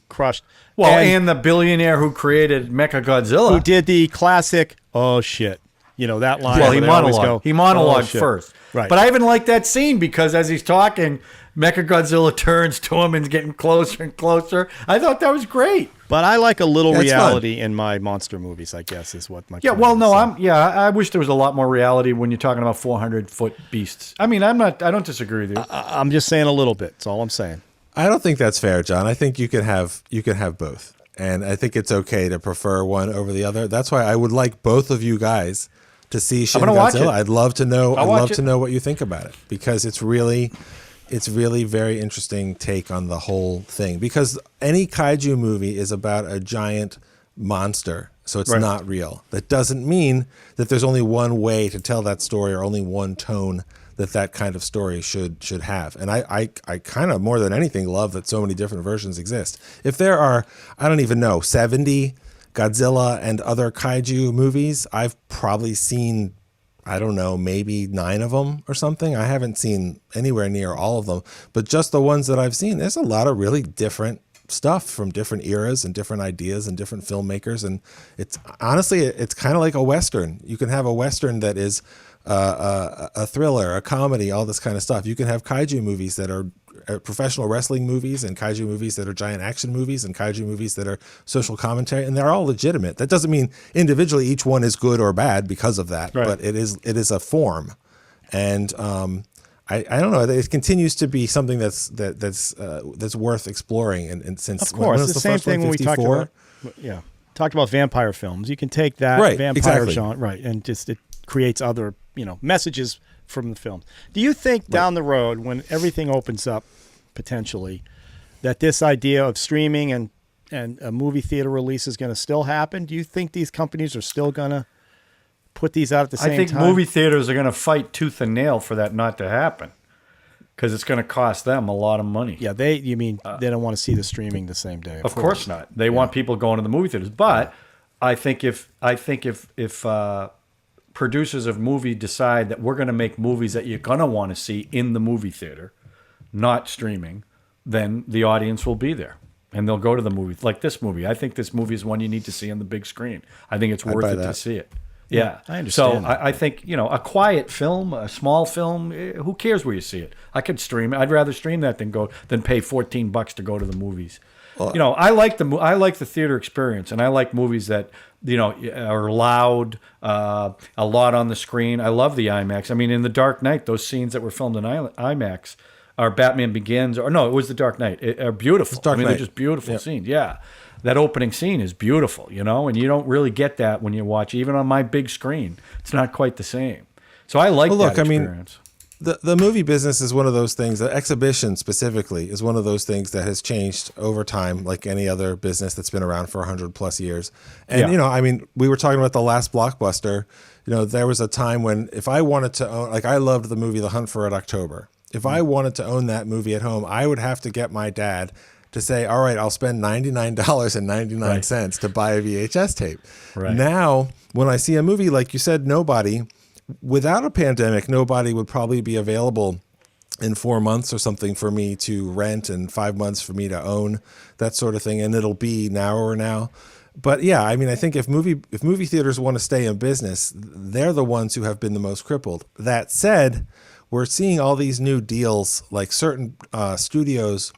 crushed. Well, and the billionaire who created Mechagodzilla. Who did the classic, oh shit. That line. Well, he monologued first. Right. But I even like that scene, because as he's talking, Mechagodzilla turns to him and is getting closer and closer. I thought that was great. But I like a little reality in my monster movies, I guess, is what my I wish there was a lot more reality when you're talking about 400-foot beasts. I mean, I don't disagree with you. I'm just saying a little bit. That's all I'm saying. I don't think that's fair, John. I think you can have both. And I think it's okay to prefer one over the other. That's why I would like both of you guys to see Shin Godzilla. I'd love to know. To know what you think about it, because it's really very interesting take on the whole thing. Because any kaiju movie is about a giant monster, so it's not real. That doesn't mean that there's only one way to tell that story, or only one tone that kind of story should have. And I kind of, more than anything, love that so many different versions exist. If there are, I don't even know, 70 Godzilla and other kaiju movies, I've probably seen I don't know, maybe 9 of them or something. I haven't seen anywhere near all of them, but just the ones that I've seen, there's a lot of really different stuff from different eras and different ideas and different filmmakers. And it's honestly, it's kind of like a Western. You can have a Western that is a thriller, a comedy, all this kind of stuff. You can have kaiju movies that are professional wrestling movies, and kaiju movies that are giant action movies, and kaiju movies that are social commentary, and they're all legitimate. That doesn't mean individually each one is good or bad because of that, right. But it is a form. And I don't know. It continues to be something that's worth exploring. And since of course, it's the same thing when we talked about vampire films. You can take that vampire genre, right, and just it creates other messages from the film. Do you think down the road, when everything opens up potentially, that this idea of streaming and a movie theater release is going to still happen? Do you think these companies are still going to put these out at the same time? I think movie theaters are going to fight tooth and nail for that not to happen, because it's going to cost them a lot of money. Yeah, they don't want to see the streaming the same day. Of course not. They want people going to the movie theaters. But I think if producers of movie decide that we're going to make movies that you're going to want to see in the movie theater, not streaming, then the audience will be there. And they'll go to the movie. Like this movie. I think this movie is one you need to see on the big screen. I think it's worth it to see it. Yeah. I understand. So I think, a quiet film, a small film, who cares where you see it? I could stream it. I'd rather stream that than pay $14 to go to the movies. Well, I like the theater experience, and I like movies that are loud, a lot on the screen. I love the IMAX. I mean, in The Dark Knight, those scenes that were filmed in IMAX, or Batman Begins, or no, it was The Dark Knight. Are beautiful. They're just beautiful scenes. Yeah, that opening scene is beautiful, and you don't really get that when you watch, even on my big screen. It's not quite the same. So I like that experience. The movie business is one of those things, the exhibition specifically is one of those things that has changed over time, like any other business that's been around for 100+ years. And, we were talking about the last blockbuster. There was a time when if I wanted to own, I loved the movie The Hunt for Red October. If I wanted to own that movie at home, I would have to get my dad to say, all right, I'll spend $99.99 to buy a VHS tape. Right. Now, when I see a movie, like you said, Nobody, without a pandemic, Nobody would probably be available in 4 months or something for me to rent, and 5 months for me to own, that sort of thing. And it'll be narrower now. But yeah, I think if movie theaters want to stay in business, they're the ones who have been the most crippled. That said, we're seeing all these new deals, like certain studios,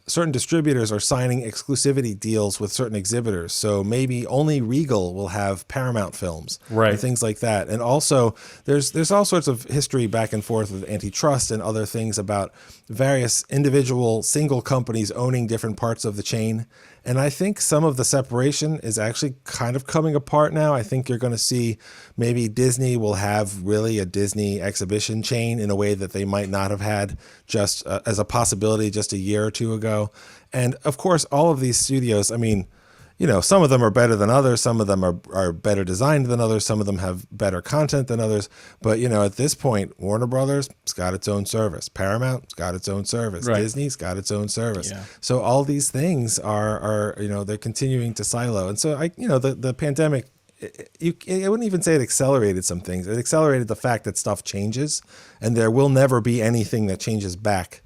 certain distributors are signing exclusivity deals with certain exhibitors. So maybe only Regal will have Paramount films, right? And things like that. And also there's all sorts of history back and forth with antitrust and other things about various individual single companies owning different parts of the chain. And I think some of the separation is actually kind of coming apart now. I think you're going to see maybe Disney will have really a Disney exhibition chain in a way that they might not have had just as a possibility just a year or two ago. And of course, all of these studios, some of them are better than others. Some of them are better designed than others. Some of them have better content than others. But, at this point, Warner Brothers, it's got its own service. Paramount's got its own service. Right. Disney's got its own service. Yeah. So all these things are they're continuing to silo. And so, the pandemic, I wouldn't even say it accelerated some things. It accelerated the fact that stuff changes, and there will never be anything that changes back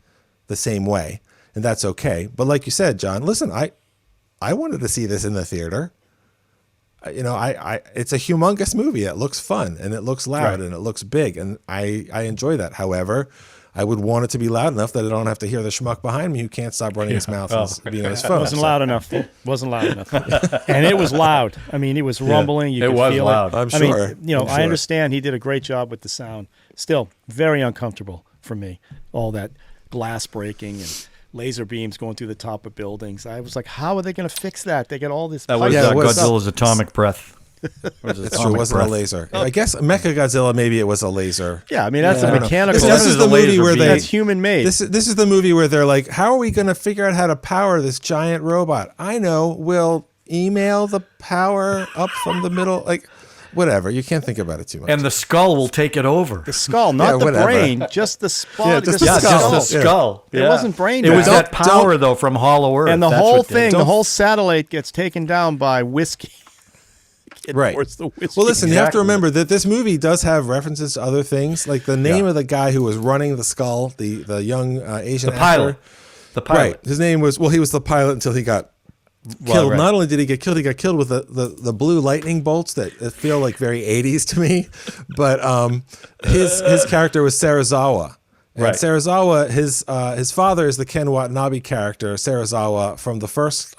the same way. And that's okay. But like you said, John, listen, I wanted to see this in the theater. It's a humongous movie. It looks fun and it looks loud and it looks big, and I enjoy that. However, I would want it to be loud enough that I don't have to hear the schmuck behind me who can't stop running his mouth and being on his phone. It wasn't loud enough. It wasn't loud enough. And it was loud. It was rumbling. You could feel loud. I'm sure. I understand he did a great job with the sound. Still, very uncomfortable for me. All that glass breaking and laser beams going through the top of buildings. I was like, how are they going to fix that? They got all this. That was Godzilla's atomic breath. It's true. It wasn't a laser. I guess Mechagodzilla, maybe it was a laser. Yeah, that's a mechanical. This is the movie where that's human made. This is the movie where they're like, how are we going to figure out how to power this giant robot? I know. We'll email the power up from the middle. Whatever. You can't think about it too much. And the skull will take it over. The skull, not the brain, just the skull. Yeah, just the skull. Yeah. It wasn't brain. It was that power, though, from Hollow Earth. And the whole thing, the whole satellite gets taken down by whiskey. It Right. pours the whiskey. Well, listen, you have to Exactly. remember that this movie does have references to other things, like the name of the guy who was running the skull, the young Asian The pilot. actor. The pilot. Right. His name was, well, he was the pilot until he got killed. right. Not only did he get killed, he got killed with the blue lightning bolts that feel like very 80s to me. But his character was Serizawa. And Right. Serizawa, his father is the Ken Watanabe character, Serizawa, from the first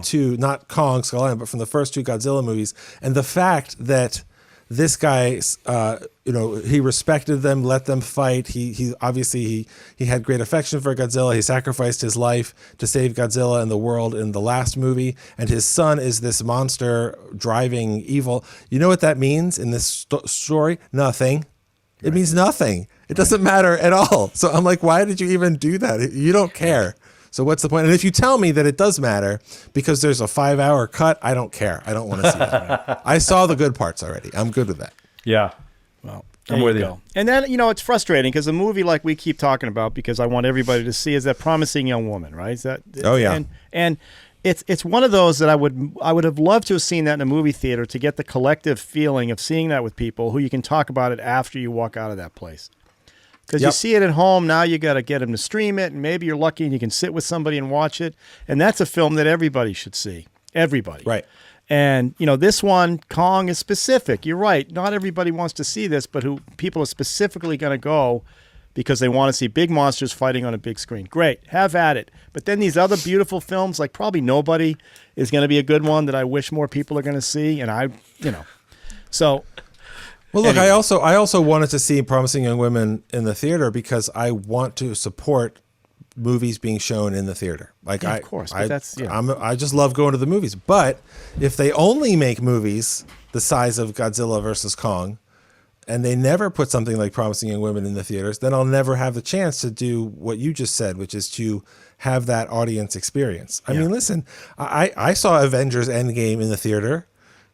two, not Kong, Skull Island, but from the first two Godzilla movies. And the fact that this guy, he respected them, let them fight. He obviously he had great affection for Godzilla. He sacrificed his life to save Godzilla and the world in the last movie. And his son is this monster driving evil. You know what that means in this story? Nothing. It means nothing. It doesn't matter at all. So I'm like, why did you even do that? You don't care. So what's the point? And if you tell me that it does matter because there's a 5-hour cut, I don't care. I don't want to see that. I saw the good parts already. I'm good with that. Yeah. Well, I'm there with you you. go. And then, it's frustrating because a movie like we keep talking about, because I want everybody to see, is that Promising Young Woman, right? Is that? Oh, yeah. And it's one of those that I would have loved to have seen that in a movie theater to get the collective feeling of seeing that with people who you can talk about it after you walk out of that place. Because you see it at home, now you got to get them to stream it, and maybe you're lucky and you can sit with somebody and watch it. And that's a film that everybody should see. Everybody. Right. And, this one, Kong, is specific. You're right. Not everybody wants to see this, but people are specifically going to go because they want to see big monsters fighting on a big screen. Great. Have at it. But then these other beautiful films, like probably Nobody is going to be a good one that I wish more people are going to see. And so... Well, look, Anyway. I also wanted to see Promising Young Women in the theater because I want to support movies being shown in the theater. Like, Yeah, of course, but that's- I just love going to the movies. But if they only make movies the size of Godzilla versus Kong, and they never put something like Promising Young Women in the theaters, then I'll never have the chance to do what you just said, which is to have that audience experience. I mean, listen, I saw Avengers Endgame in the theater.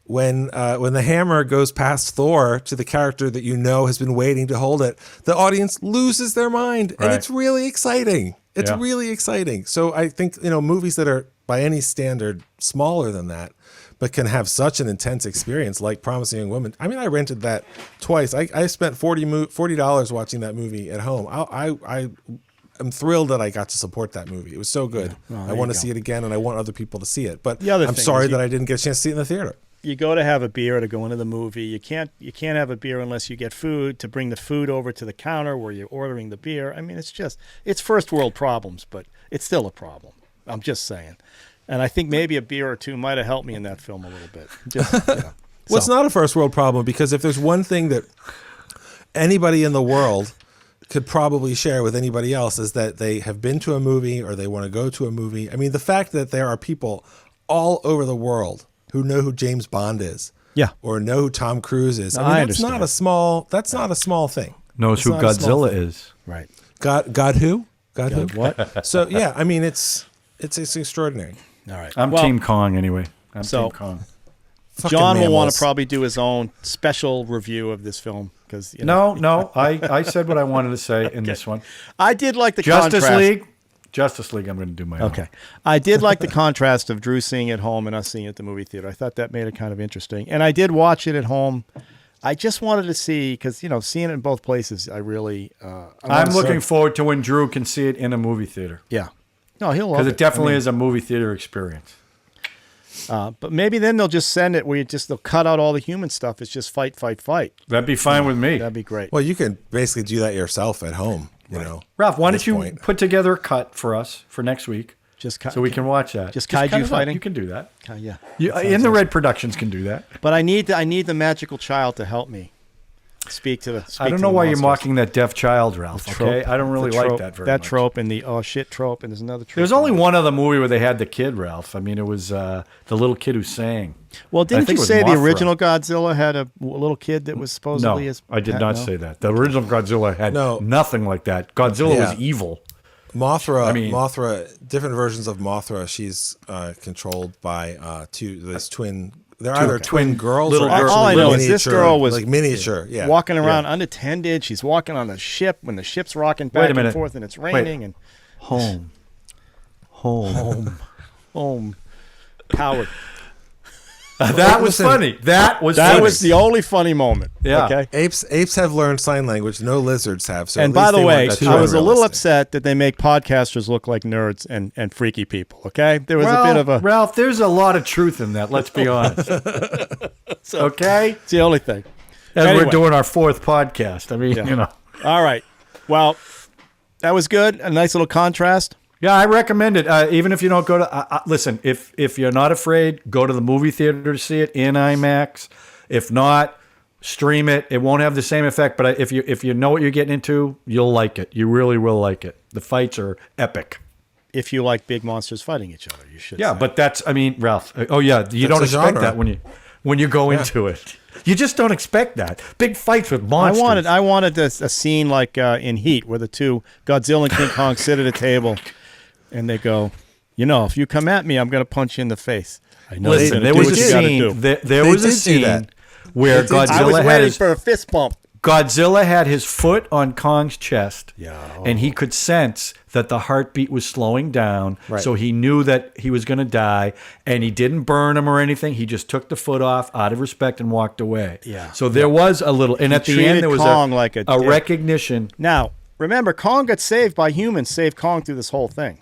When the hammer goes past Thor to the character that has been waiting to hold it, the audience loses their mind, and it's really exciting. It's really exciting. So I think movies that are by any standard smaller than that, but can have such an intense experience like Promising Young Woman. I mean, I rented that twice. I spent $40 watching that movie at home. I'm thrilled that I got to support that movie. It was so good. I want to see it again, and I want other people to see it. But I'm sorry that I didn't get a chance to see it in the theater. You go to have a beer to go into the movie. You can't have a beer unless you get food, to bring the food over to the counter where you're ordering the beer. I mean, it's first world problems, but it's still a problem. I'm just saying. And I think maybe a beer or two might have helped me in that film a little bit. Well, it's not a first world problem, because if there's one thing that anybody in the world could probably share with anybody else is that they have been to a movie or they want to go to a movie. I mean, the fact that there are people all over the world who know who James Bond is, or know who Tom Cruise is. I mean, that's not a small thing. Knows who Godzilla is. Right. God who? God who? What? So yeah, I mean, it's extraordinary. All right. I'm Team Kong anyway. I'm Team Kong. John will want to probably do his own special review of this film because No, I said what I wanted to say in this one. I did like the Justice contrast. League. I'm going to do my own. Okay. I did like the contrast of Drew seeing it at home and us seeing it at the movie theater. I thought that made it kind of interesting. And I did watch it at home. I just wanted to see, because, seeing it in both places, I really... I'm looking forward to when Drew can see it in a movie theater. Yeah. No, he'll love it. Because it definitely is a movie theater experience. But maybe then they'll just send it where they'll cut out all the human stuff. It's just fight, fight, fight. That'd be fine with me. That'd be great. Well, you can basically do that yourself at home, you know. Ralph, why don't you put together a cut for us for next week? So we can watch that. Just kaiju fighting? You can do that. Yeah. In the Red Productions can do that. But I need the magical child to help me speak to the. I don't know why you're mocking that deaf child, Ralph. Okay, I don't really like that very much. That trope and the shit trope, and there's another trope. There's only one other movie where they had the kid, Ralph. I mean, it was the little kid who sang. Well, didn't you say the original Godzilla had a little kid that was supposedly No, I did not say that. The original Godzilla had nothing like that. Godzilla was evil. Mothra, different versions of Mothra, she's controlled by twin. They're either twin girls or girls. All I know is this girl was like miniature, walking around unattended. She's walking on the ship when the ship's rocking back and forth and it's raining. And home. Coward. That was funny. That was the only funny moment. Yeah. Okay. Apes have learned sign language. No lizards have. So And by the way, I was a little upset that they make podcasters look like nerds and freaky people. Okay, there was a bit of a Ralph. There's a lot of truth in that. Let's be honest. Okay, it's the only thing. as Anyway. we're doing our 4th podcast. I mean, you know. All right. Well, that was good. A nice little contrast. Yeah, I recommend it. Even if you don't go to listen, if you're not afraid, go to the movie theater to see it in IMAX. If not, stream it. It won't have the same effect, but if you know what you're getting into, you'll like it. You really will like it. The fights are epic. If you like big monsters fighting each other, you should. Yeah, say. but that's Ralph. Oh yeah, you don't That's a expect genre. that when you go into it. You just don't expect that. Big fights with monsters. I wanted a scene like in Heat where the two Godzilla and King Kong sit at a table, and they go, if you come at me, I'm going to punch you in the face. I know. Listen, there was a scene. There was a scene where I was Godzilla waiting for a fist bump. Godzilla had his foot on Kong's chest, Yeah. and he could sense that the heartbeat was slowing down, so he knew that he was going to die, and he didn't burn him or anything. He just took the foot off out of respect and walked away. Yeah. So there was a little, and at the treated end there was Kong like a dick. recognition. Now, remember, Kong got saved by humans, saved Kong through this whole thing.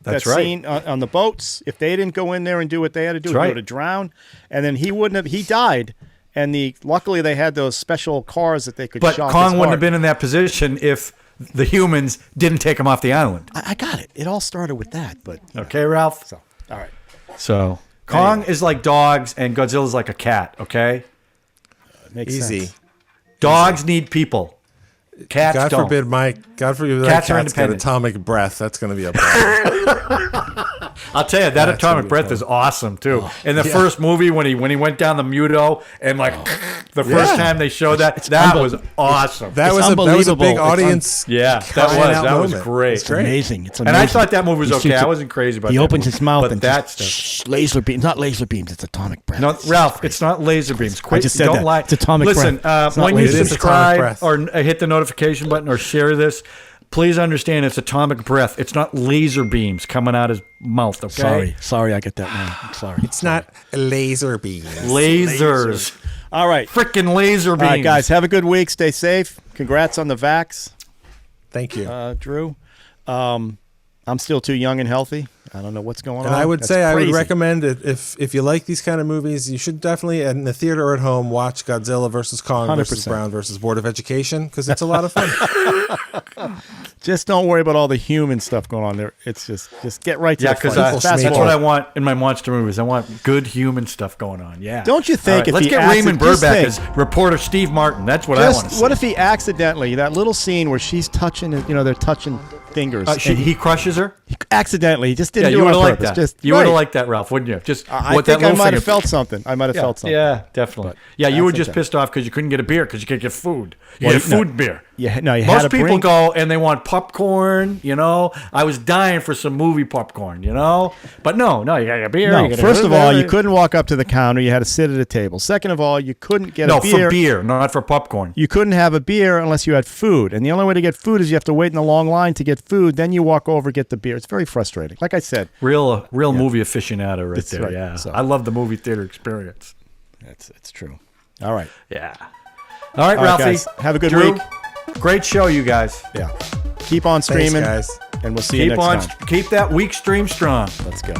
That's that right. scene on the boats, if they didn't go in there and do what they had to do, he right. would have drowned, and then he wouldn't have. He died, and luckily they had those special cars that they could. But shock Kong his wouldn't heart. have been in that position if the humans didn't take him off the island. I got it. It all started with that, but Okay, Ralph? So, all right. So Kong is like dogs and Godzilla's like a cat, okay? Makes Easy. sense. Dogs need people. Cats God don't. forbid my Cats are cat's got independent. atomic breath. That's going to be a problem. I'll tell you, that atomic breath is awesome too. In the first movie, when he went down the Muto and the first time they showed that was awesome. That was a unbelievable. big It's audience. Yeah, that was great. It's amazing. It's amazing. And I thought that movie was He okay. shoots I it- wasn't crazy about He that opens movie. his mouth but and that just, stuff. laser beams. Not laser beams. It's atomic breath. No, Ralph, it's not laser beams. Quit, just said don't that. lie. It's atomic Listen, breath. It's not when you laser. It is subscribe atomic breath. or hit the notification button or share this, please understand it's atomic breath. It's not laser beams coming out his mouth, okay? Sorry, I get that wrong. I'm sorry. It's not laser beams. Lasers. All right. Frickin' laser beams. All right, guys, have a good week. Stay safe. Congrats on the vax, Thank you. Drew. I'm still too young and healthy. I don't know what's going on. And I would That's say I would crazy. recommend it if you like these kind of movies, you should definitely in the theater or at home watch Godzilla versus Kong versus 100%. Brown versus Board of Education because it's a lot of fun. Just don't worry about all the human stuff going on there. It's just get right to Yeah, the because fight. that's Fast what I forward. want in my monster movies. I want good human stuff going on. Yeah. Don't you think All right, if let's he get Raymond just Burback think- as reporter Steve Martin. That's what I want to see. What if he accidentally, that little scene where she's touching, they're touching fingers. and he crushes her? accidentally, he just Yeah, didn't you do it would on have liked purpose. that. Just, You would have right. liked that, Ralph, wouldn't you? Just I what think that I little might finger- have felt something. I might have Yeah, felt something. yeah, definitely. Yeah, I you were think just so. pissed off because you couldn't get a beer because you can't get food. You Well, get no. food beer. Yeah, no, you had Most to people bring- go and they want popcorn, I was dying for some movie popcorn, But no, you got a beer. No, you got first of all, you couldn't walk up to the counter. You had to sit at a table. Second of all, you couldn't get No, a beer. for beer, not for popcorn. You couldn't have a beer unless you had food. And the only way to get food is you have to wait in a long line to get food. Then you walk over, get the beer. It's very frustrating. Like I said, Real movie aficionado right That's there, right. yeah. So- I love the movie theater experience. it's true. All right. Yeah. All right, All right, Ralphie. guys. Have a good Drew, week. Great show, you guys. Yeah. Keep on Thanks, streaming. guys. And we'll see you Keep next on, time. keep that week stream strong. Let's go.